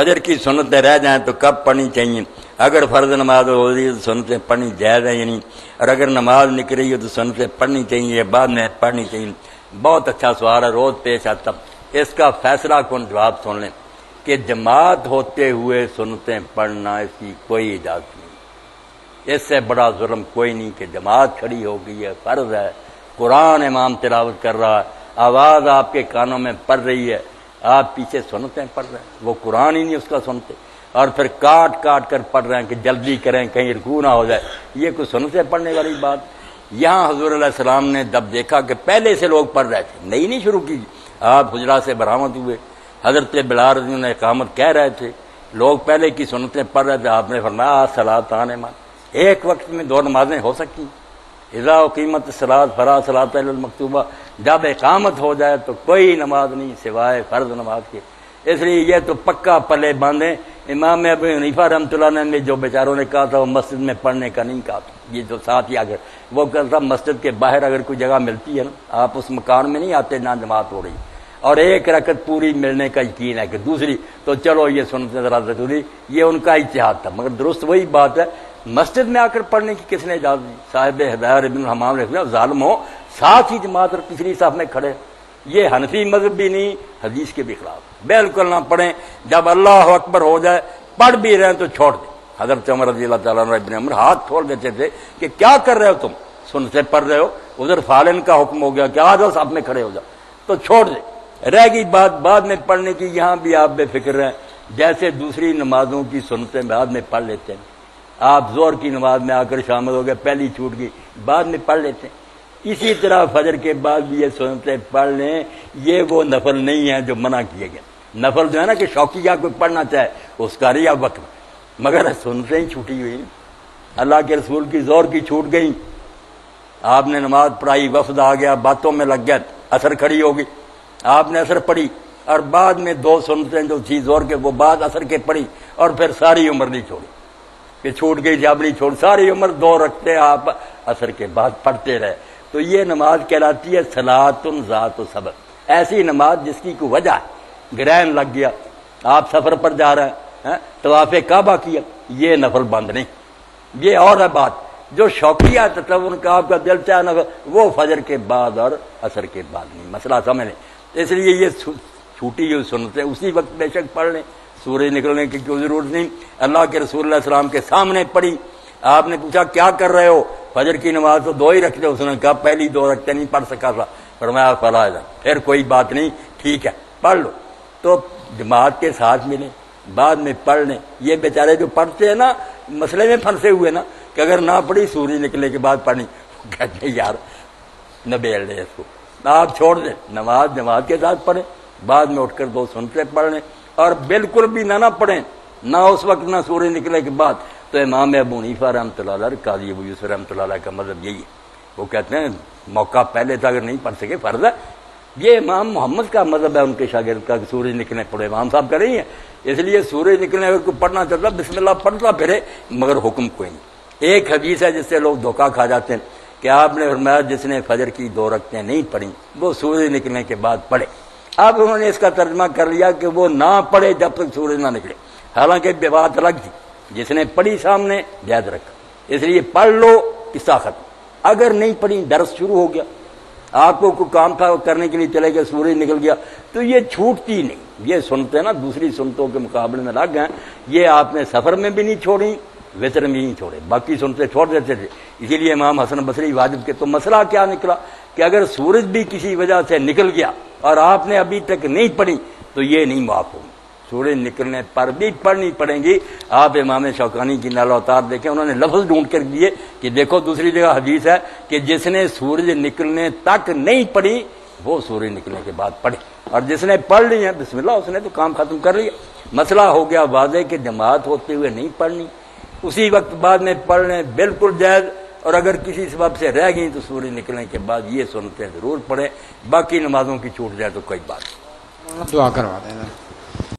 فجر کی سنتیں رہ جائیں تو کب پڑھنی چاہیے؟ اگر فرض نماز ہو رہی ہے تو سنتیں پڑھنی جائز ہے یا نہیں؟ اور اگر نماز نکل رہی ہے تو سنتیں پڑھنی چاہیے یا بعد میں پڑھنی چاہیے؟ بہت اچھا سوال ہے، روز پیش آتا۔ اس کا فیصلہ کن جواب سن لیں کہ جماعت ہوتے ہوئے سنتیں پڑھنا اس کی کوئی اجازت نہیں۔ اس سے بڑا ظلم کوئی نہیں کہ جماعت کھڑی ہو گئی ہے، فرض ہے، قرآن امام تلاوت کر رہا ہے، آواز آپ کے کانوں میں پڑ رہی ہے، آپ پیچھے سنتیں پڑھ رہے ہیں، وہ قرآن ہی نہیں اس کا سنتے، اور پھر کاٹ کاٹ کر پڑھ رہے ہیں کہ جلدی کریں کہیں رکوع نہ ہو جائے۔ یہ کوئی سنتیں پڑھنے والی بات؟ یہاں حضور علیہ السلام نے جب دیکھا کہ پہلے سے لوگ پڑھ رہے تھے، نئی نہیں شروع کی، آپ حجرات سے برآمد ہوئے، حضرت بلال رضی اللہ عنہ اقامت کہہ رہے تھے، لوگ پہلے کی سنتیں پڑھ رہے تھے، آپ نے فرمایا صلاۃان ایک وقت میں دو نمازیں ہو سکتی، اذا اقیمت الصلاۃ فلا صلاۃ الا المکتوبہ، جب اقامت ہو جائے تو کوئی نماز نہیں سوائے فرض نماز کے۔ اس لیے یہ تو پکا پلے باندھیں۔ امام ابو حنیفہ رحمۃ اللہ علیہ نے جو بیچاروں نے کہا تھا وہ مسجد میں پڑھنے کا نہیں کہا تھا، یہ جو ساتھ ہی اگر وہ کہتا تھا مسجد کے باہر اگر کوئی جگہ ملتی ہے نا، آپ اس مکان میں نہیں آتے، نہ جماعت ہو رہی اور ایک رکعت پوری ملنے کا یقین ہے کہ دوسری تو چلو یہ سنتے ذرا ضروری، یہ ان کا اجتہاد تھا، مگر درست وہی بات ہے، مسجد میں آ کر پڑھنے کی کس نے اجازت دی؟ صاحب ہدایت ابن الحمام نے کہا ظالم ہو ساتھ ہی جماعت اور پچھلی صف میں کھڑے، یہ حنفی مذہب بھی نہیں، حدیث کے بھی خلاف، بالکل نہ پڑھیں۔ جب اللہ اکبر ہو جائے پڑھ بھی رہے ہیں تو چھوڑ دیں۔ حضرت عمر رضی اللہ تعالیٰ عنہ ابن عمر ہاتھ کھول دیتے تھے کہ کیا کر رہے ہو تم، سنتے پڑھ رہے ہو، ادھر فالن کا حکم ہو گیا کہ آ جاؤ صف میں کھڑے ہو جاؤ، تو چھوڑ دیں۔ رہ گئی بات بعد میں پڑھنے کی، یہاں بھی آپ بے فکر رہیں، جیسے دوسری نمازوں کی سنتیں بعد میں پڑھ لیتے ہیں، آپ ظہر کی نماز میں آ کر شامل ہو گئے، پہلی چھوٹ گئی بعد میں پڑھ لیتے ہیں، اسی طرح فجر کے بعد بھی یہ سنتیں پڑھ لیں۔ یہ وہ نفل نہیں ہے جو منع کیے گئے، نفل جو ہے نا کہ شوقیہ کوئی پڑھنا چاہے اس کا ریا وقت، مگر سنتیں ہی چھوٹی ہوئی، اللہ کے رسول کی ظہر کی چھوٹ گئی، آپ نے نماز پڑھائی، وفد آ گیا، باتوں میں لگ گیا، اثر کھڑی ہوگی، آپ نے اثر پڑھی اور بعد میں دو سنتیں جو تھی ظہر کے وہ بعد اثر کے پڑھی، اور پھر ساری عمر نہیں چھوڑی کہ چھوٹ گئی جب نہیں چھوڑ، ساری عمر دو رکھتے آپ اثر کے بعد پڑھتے رہے، تو یہ نماز کہلاتی ہے صلاۃ ذات سبب، ایسی نماز جس کی کوئی وجہ ہے، گرہن لگ گیا، آپ سفر پر جا رہے ہیں، طواف کعبہ کیا، یہ نفل بند نہیں، یہ اور ہے بات، جو شوقیہ تطور کا آپ کا دل چاہے نفل وہ فجر کے بعد اور عصر کے بعد نہیں، مسئلہ سمجھ لیں۔ اس لیے یہ چھوٹی ہوئی سنتیں اسی وقت بے شک پڑھ لیں، سورج نکلنے کی کوئی ضرورت نہیں، اللہ کے رسول اللہ علیہ السلام کے سامنے پڑھی، آپ نے پوچھا کیا کر رہے ہو، فجر کی نماز تو دو ہی رکھتے، اس نے کہا پہلی دو رکھتے نہیں پڑھ سکا تھا، فرمایا فلا پھر کوئی بات نہیں، ٹھیک ہے پڑھ لو، تو جماعت کے ساتھ ملیں، بعد میں پڑھ لیں۔ یہ بیچارے جو پڑھتے ہیں نا مسئلے میں پھنسے ہوئے نا کہ اگر نہ پڑھی سورج نکلنے کے بعد پڑھنی، کہتے ہیں یار نبیل دے اس کو، آپ چھوڑ دیں، نماز جماعت کے ساتھ پڑھیں، بعد میں اٹھ کر دو سنتے پڑھ لیں، اور بالکل بھی نہ پڑھیں، نہ اس وقت نہ سورج نکلنے کے بعد، تو امام ابو حنیفہ رحمۃ اللہ علیہ، قاضی ابو یوسف رحمۃ اللہ علیہ کا مذہب یہی ہے، وہ کہتے ہیں موقع پہلے تھا اگر نہیں پڑھ سکے فرض ہے، یہ امام محمد کا مذہب ہے ان کے شاگرد کا کہ سورج نکلنے پڑے، امام صاحب کا نہیں ہے، اس لیے سورج نکلنے اگر کوئی پڑھنا چاہتا بسم اللہ پڑھتا پھرے، مگر حکم کوئی نہیں۔ ایک حدیث ہے جس سے لوگ دھوکہ کھا جاتے ہیں کہ آپ نے فرمایا جس نے فجر کی دو رکعتیں نہیں پڑھی وہ سورج نکلنے کے بعد پڑھے، اب انہوں نے اس کا ترجمہ کر لیا کہ وہ نہ پڑھے جب تک سورج نہ نکلے، حالانکہ بات الگ تھی، جس نے پڑھی سامنے یاد رکھا، اس لیے پڑھ لو قصہ ختم۔ اگر نہیں پڑھی درس شروع ہو گیا، آپ کو کوئی کام تھا کرنے کے لیے چلے گئے، سورج نکل گیا، تو یہ چھوٹتی نہیں، یہ سنتے نا دوسری سنتوں کے مقابلے میں لگ گئے، یہ آپ نے سفر میں بھی نہیں چھوڑی، وطر میں نہیں چھوڑے، باقی سنتے چھوڑ دیتے تھے۔ اسی لیے امام حسن بصری واجب کے تو مسئلہ کیا نکلا کہ اگر سورج بھی کسی وجہ سے نکل گیا اور آپ نے ابھی تک نہیں پڑھی تو یہ نہیں معاف ہوگی، سورج نکلنے پر بھی پڑھنی پڑیں گی۔ آپ امام شوکانی کی نال اوتار دیکھیں، انہوں نے لفظ ڈھونڈ کر دیے کہ دیکھو دوسری جگہ حدیث ہے کہ جس نے سورج نکلنے تک نہیں پڑھی وہ سورج نکلنے کے بعد پڑھے، اور جس نے پڑھ لی ہے بسم اللہ اس نے تو کام ختم کر لیا۔ مسئلہ ہو گیا واضح کہ جماعت ہوتے ہوئے نہیں پڑھنی، اسی وقت بعد میں پڑھ لیں، بالکل جائز، اور اگر کسی سبب سے رہ گئی تو سورج نکلنے کے بعد یہ سنتیں ضرور پڑھیں، باقی نمازوں کی چھوٹ جائے تو کوئی بات نہیں۔ دعا کروا دیں۔